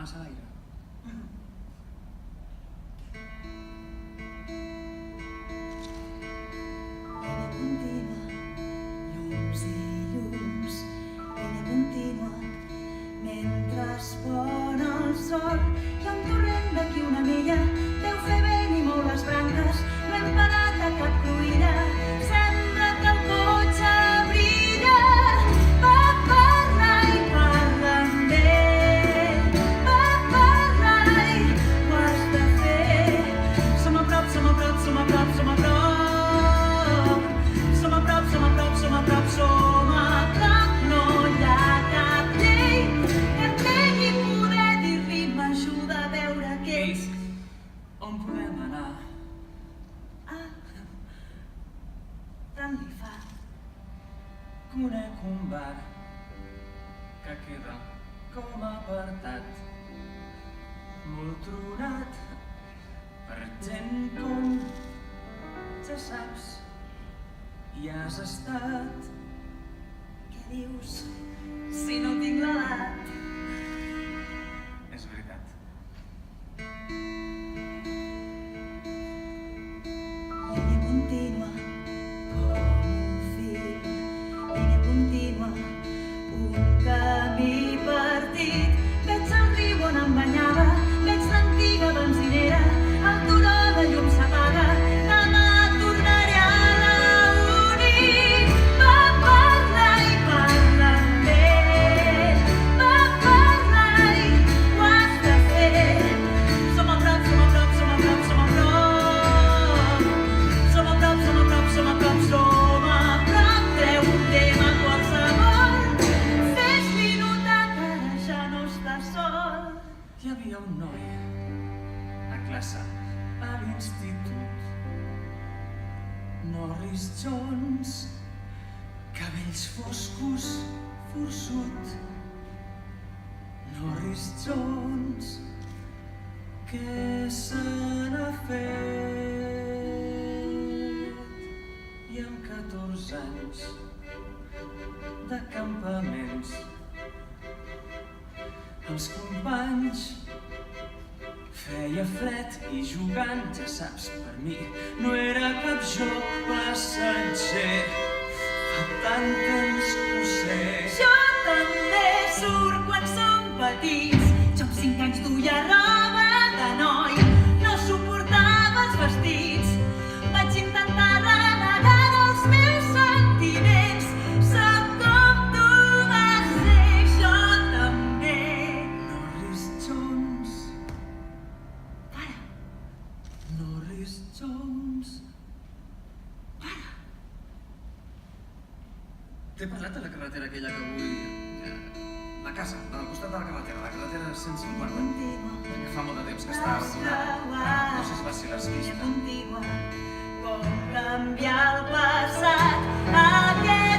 massa aire. Línia contínua, llums i llums, línia contínua. Mentre es pon el sol, hi ha un torrent d'aquí una milla, deu fer vent i mou les branques, no hem parat a cap cruïlla, sembla que el cotxe brilla. Va parlar i parla amb ell, va parlar i ho has de fer. Som a prop, som a prop, som a prop, som a prop. Som a prop, som a prop, som a prop, som a prop. No hi ha cap llei que et negui poder dir-li m'ajuda a veure què ets. On podem anar? Tant li fa. Conec un bar que queda com apartat, molt tronat per gent com ja saps hi has estat. Què dius si no tinc l'edat? És veritat. Línia contínua, com un fil, línia contínua, un camí partit. Veig el riu on em banyava, veig l'antiga benzinera, el turó de llum s'apaga, demà tornaré a la uni. Va parlar i parla amb ell, va parlar i ho has de fer. Som a prop, som a prop, som a prop, som a prop. Som a prop, som a prop, som a prop, som a prop. Treu un tema qualsevol, fes-li notar que ara ja no estàs sol. Hi havia un noi a classe a l'institut, Norris Jones, cabells foscos, forçut. Norris Jones, què se n'ha fet? I amb 14 anys de campaments, els companys feia fred i jugant, ja saps, per mi no era cap joc passatger. Fa tant temps que ho sé. Jo també surt quan som petits. Jo amb 5 anys duia roba de noi, no suportava els vestits. Vaig intentar renegar dels meus sentiments. Sóc com tu vas ser, jo també. Norris Jones, Para, Norris Jones. para. T'he parlat de la carretera aquella que vull... La casa, al costat de la carretera 150. Contínua, Que fa molt de temps que està abandonada. No sé si l'has línia vista. contínua, com canviar el passat, aquest